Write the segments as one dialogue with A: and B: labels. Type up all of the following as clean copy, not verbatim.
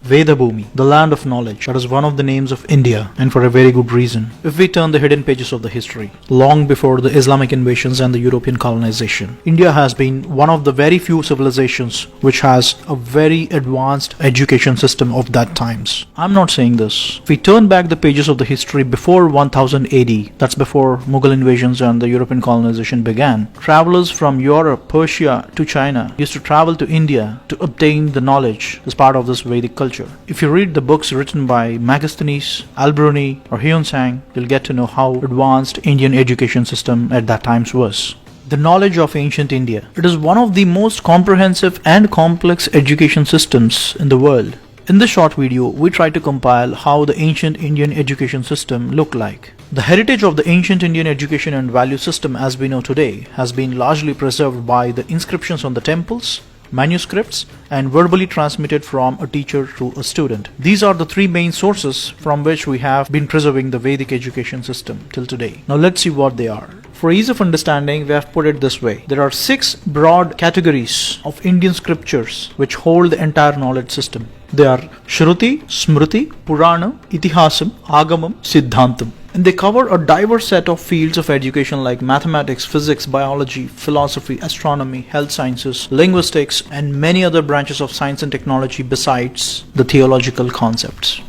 A: Veda Bhumi, the land of knowledge. That is one of the names of India, and for a very good reason. If we turn the hidden pages of the history, long before the Islamic invasions and the European colonization, India has been one of the very few civilizations which has a very advanced education system of that times. I'm not saying this. If we turn back the pages of the history before 1000 AD, that's before Mughal invasions and the European colonization began, travelers from Europe, Persia to China used to travel to India to obtain the knowledge as part of this Vedic culture. If you read the books written by Megasthenes, Al-Biruni or Hyun-Sang, you'll get to know how advanced Indian education system at that times was. The knowledge of ancient India. It is one of the most comprehensive and complex education systems in the world. In this short video, we try to compile how the ancient Indian education system looked like. The heritage of the ancient Indian education and value system as we know today has been largely preserved by the inscriptions on the temples, manuscripts, and verbally transmitted from a teacher to a student. These are the three main sources from which we have been preserving the Vedic education system till today. Now let's see what they are. For ease of understanding, we have put it this way. There are 6 broad categories of Indian scriptures which hold the entire knowledge system. They are Shruti, Smriti, Purana, Itihasam, Agamam, Siddhantam. And they cover a diverse set of fields of education like mathematics, physics, biology, philosophy, astronomy, health sciences, linguistics, and many other branches of science and technology besides the theological concepts.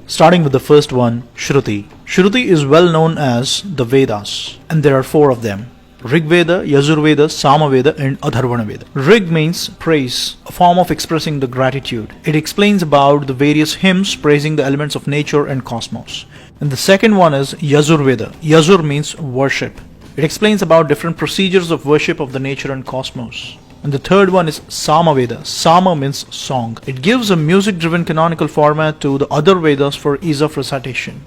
A: Starting with the first one, Shruti. Shruti is well known as the Vedas, and there are 4 of them. Rig Veda, Yajur Veda, Sama Veda, and Atharvana Veda. Rig means praise, a form of expressing the gratitude. It explains about the various hymns praising the elements of nature and cosmos. And the second one is Yajur Veda. Yajur means worship. It explains about different procedures of worship of the nature and cosmos. And the third one is Sama Veda. Sama means song. It gives a music-driven canonical format to the other Vedas for ease of recitation.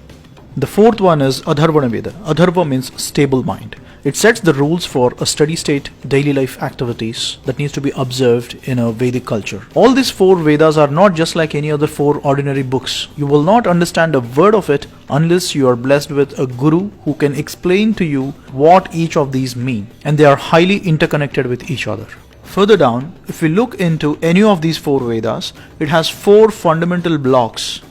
A: The fourth one is Atharvana Veda. Atharva means stable mind. It sets the rules for a steady state daily life activities that needs to be observed in a Vedic culture. All these 4 Vedas are not just like any other 4 ordinary books. You will not understand a word of it unless you are blessed with a guru who can explain to you what each of these mean. And they are highly interconnected with each other. Further down, if we look into any of these 4 Vedas, it has 4 fundamental blocks.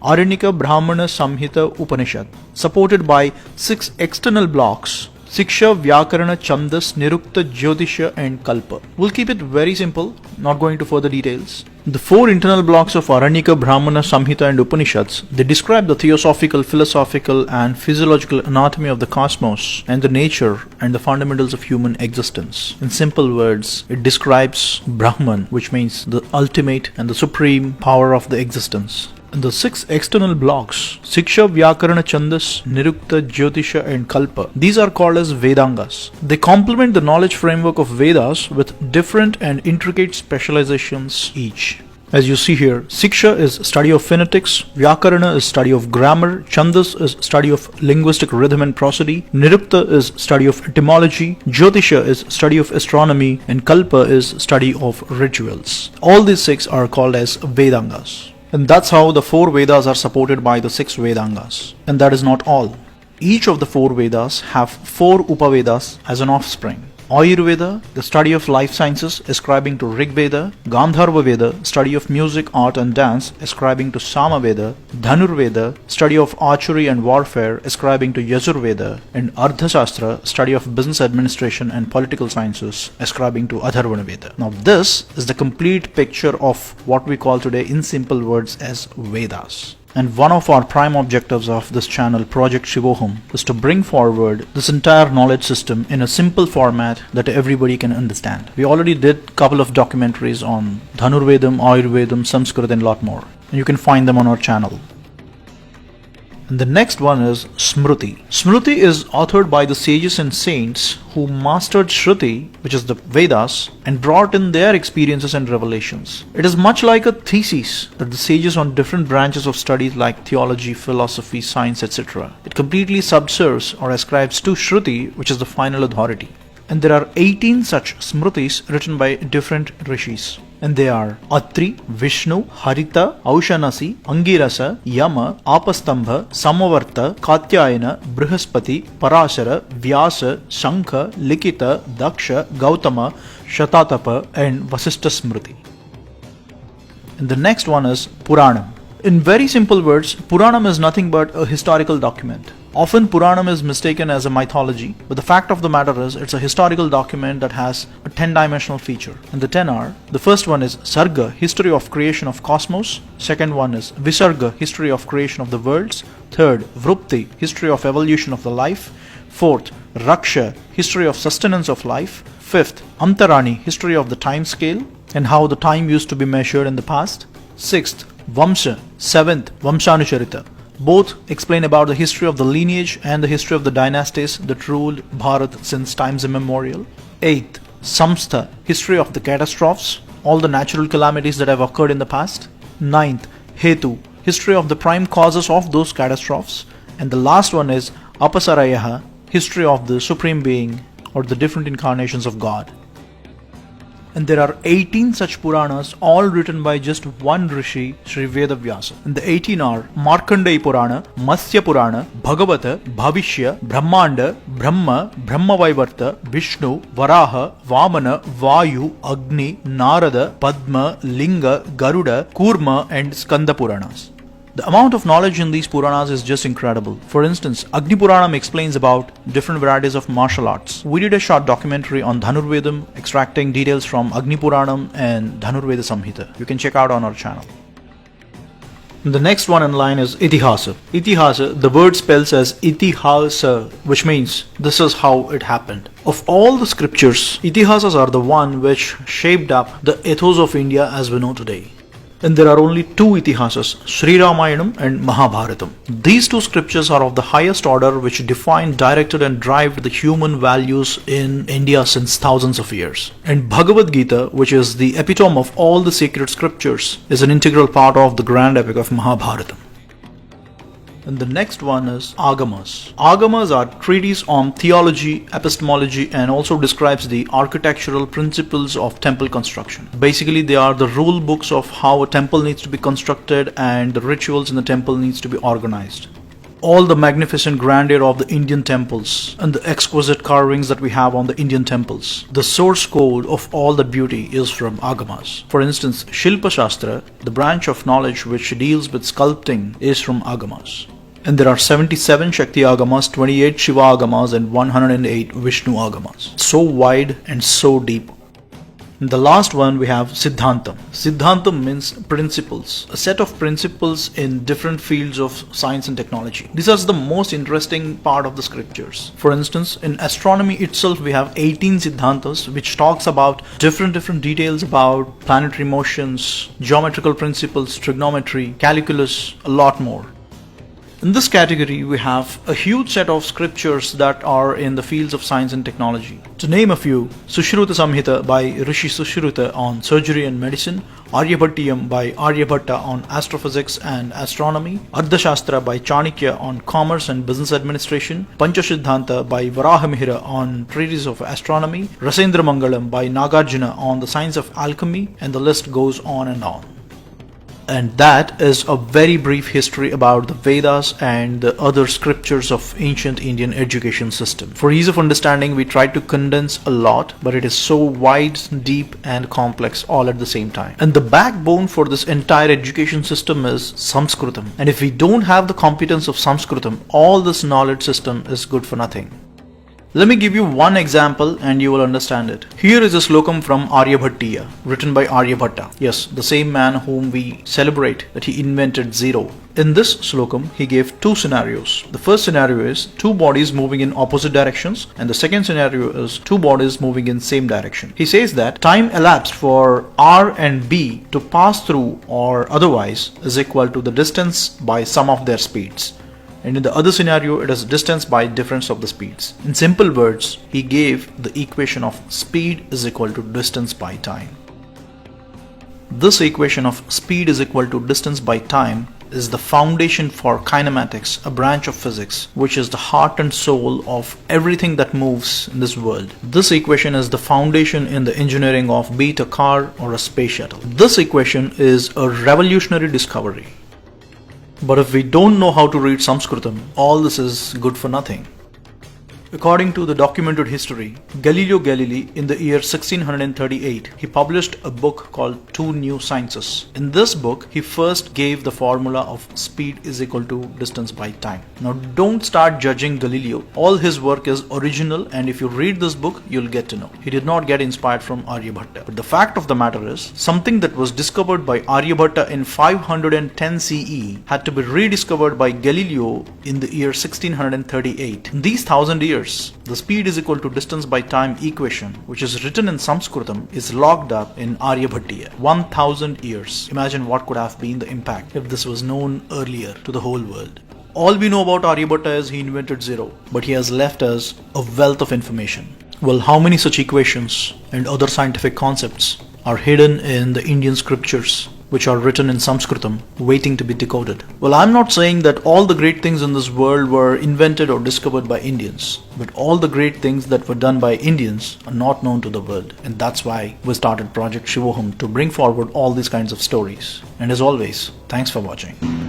A: Aranyaka, Brahmana, Samhita, Upanishad, supported by 6 external blocks. Siksha, Vyakarana, Chandas, Nirukta, Jyotisha, and Kalpa. We'll keep it very simple, not going into further details. The 4 internal blocks of Aranyaka, Brahmana, Samhita, and Upanishads, they describe the theosophical, philosophical, and physiological anatomy of the cosmos and the nature and the fundamentals of human existence. In simple words, it describes Brahman, which means the ultimate and the supreme power of the existence. And the 6 external blocks, Siksha, Vyakarana, Chandas, Nirukta, Jyotisha, and Kalpa, these are called as Vedangas. They complement the knowledge framework of Vedas with different and intricate specializations each. As you see here, Siksha is study of phonetics, Vyakarana is study of grammar, Chandas is study of linguistic rhythm and prosody, Nirukta is study of etymology, Jyotisha is study of astronomy, and Kalpa is study of rituals. All these 6 are called as Vedangas. And that's how the 4 Vedas are supported by the 6 Vedangas. And that is not all. Each of the 4 Vedas have 4 Upavedas as an offspring. Ayurveda, the study of life sciences, ascribing to Rig Veda. Gandharva Veda, study of music, art and dance, ascribing to Sama Veda. Dhanur Veda, study of archery and warfare, ascribing to Yajur Veda. And Ardhashastra, study of business administration and political sciences, ascribing to Atharvana Veda. Now this is the complete picture of what we call today in simple words as Vedas. And one of our prime objectives of this channel, Project Shivoham, is to bring forward this entire knowledge system in a simple format that everybody can understand. We already did a couple of documentaries on Dhanurvedam, Ayurvedam, Sanskrit, and a lot more. And you can find them on our channel. And the next one is Smriti. Smriti is authored by the sages and saints who mastered Shruti, which is the Vedas, and brought in their experiences and revelations. It is much like a thesis that the sages on different branches of studies like theology, philosophy, science, etc. It completely subserves or ascribes to Shruti, which is the final authority. And there are 18 such Smritis written by different rishis. And they are Atri, Vishnu, Harita, Aushanasi, Angirasa, Yama, Apastambha, Samavarta, Katyayana, Brihaspati, Parashara, Vyasa, Shankha, Likita, Daksha, Gautama, Shatatapa, and Vasishtha Smriti. And the next one is Puranam. In very simple words, Puranam is nothing but a historical document. Often Puranam is mistaken as a mythology, but the fact of the matter is it's a historical document that has a 10-dimensional feature. And the 10 are, the first one is Sarga, history of creation of cosmos. Second one is Visarga, history of creation of the worlds. Third, Vrupti, history of evolution of the life. Fourth, Raksha, history of sustenance of life. Fifth, Antarani, history of the time scale and how the time used to be measured in the past. Sixth, Vamsha. Seventh, Vamshanucharita. Both explain about the history of the lineage and the history of the dynasties that ruled Bharat since times immemorial. Eighth, Samstha, history of the catastrophes, all the natural calamities that have occurred in the past. Ninth, Hetu, history of the prime causes of those catastrophes. And the last one is Apasarayaha, history of the Supreme Being or the different incarnations of God. And there are 18 such Puranas, all written by just one Rishi, Sri Vedavyasa. And the 18 are Markandeya Purana, Matsya Purana, Bhagavata, Bhavishya, Brahmanda, Brahma, Brahmavaivarta, Vishnu, Varaha, Vamana, Vayu, Agni, Narada, Padma, Linga, Garuda, Kurma and Skanda Puranas. The amount of knowledge in these Puranas is just incredible. For instance, Agni Puranam explains about different varieties of martial arts. We did a short documentary on Dhanurvedam, extracting details from Agni Puranam and Dhanurveda Samhita. You can check out on our channel. The next one in line is Itihasa. Itihasa, the word spells as Itihasa, which means this is how it happened. Of all the scriptures, Itihasas are the one which shaped up the ethos of India as we know today. And there are only two Itihasas, Sri Ramayanam and Mahabharatam. These two scriptures are of the highest order which defined, directed and drive the human values in India since thousands of years. And Bhagavad Gita, which is the epitome of all the sacred scriptures, is an integral part of the grand epic of Mahabharatam. And the next one is Agamas. Agamas are treatises on theology, epistemology and also describes the architectural principles of temple construction. Basically they are the rule books of how a temple needs to be constructed and the rituals in the temple needs to be organized. All the magnificent grandeur of the Indian temples and the exquisite carvings that we have on the Indian temples. The source code of all that beauty is from Agamas. For instance, Shilpa Shastra, the branch of knowledge which deals with sculpting, is from Agamas. And there are 77 Shakti Agamas, 28 Shiva Agamas and 108 Vishnu Agamas. So wide and so deep. And the last one we have Siddhantam. Siddhantam means principles, a set of principles in different fields of science and technology. This is the most interesting part of the scriptures. For instance, in astronomy itself we have 18 Siddhantas which talks about different details about planetary motions, geometrical principles, trigonometry, calculus, a lot more. In this category, we have a huge set of scriptures that are in the fields of science and technology. To name a few, Sushruta Samhita by Rishi Sushruta on surgery and medicine, Aryabhattiyam by Aryabhatta on astrophysics and astronomy, Ardhashastra by Chanakya on commerce and business administration, Panchasiddhanta by Varahamihira on treatise of astronomy, Rasendra Mangalam by Nagarjuna on the science of alchemy, and the list goes on and on. And that is a very brief history about the Vedas and the other scriptures of ancient Indian education system. For ease of understanding, we tried to condense a lot, but it is so wide, deep and complex all at the same time. And the backbone for this entire education system is Sanskritam. And if we don't have the competence of Sanskritam, all this knowledge system is good for nothing. Let me give you one example and you will understand it. Here is a slokam from Aryabhattiya, written by Aryabhatta. Yes, the same man whom we celebrate that he invented zero. In this slokam, he gave two scenarios. The first scenario is two bodies moving in opposite directions, and the second scenario is two bodies moving in same direction. He says that time elapsed for R and B to pass through or otherwise is equal to the distance by sum of their speeds. And in the other scenario, it is distance by difference of the speeds. In simple words, he gave the equation of speed is equal to distance by time. This equation of speed is equal to distance by time is the foundation for kinematics, a branch of physics, which is the heart and soul of everything that moves in this world. This equation is the foundation in the engineering of be it a car or a space shuttle. This equation is a revolutionary discovery. But if we don't know how to read Sanskritam, all this is good for nothing. According to the documented history, Galileo Galilei in the year 1638, he published a book called Two New Sciences. In this book, he first gave the formula of speed is equal to distance by time. Now don't start judging Galileo. All his work is original, and if you read this book, you'll get to know. He did not get inspired from Aryabhatta. But the fact of the matter is, something that was discovered by Aryabhatta in 510 CE had to be rediscovered by Galileo in the year 1638. In these 1000 years, the speed is equal to distance by time equation, which is written in Sanskritam, is locked up in Aryabhatiya. 1000 years. Imagine what could have been the impact if this was known earlier to the whole world. All we know about Aryabhatta is he invented zero, but he has left us a wealth of information. Well, how many such equations and other scientific concepts are hidden in the Indian scriptures, which are written in Sanskritam, waiting to be decoded? Well, I'm not saying that all the great things in this world were invented or discovered by Indians, but all the great things that were done by Indians are not known to the world. And that's why we started Project Shivoham, to bring forward all these kinds of stories. And as always, thanks for watching.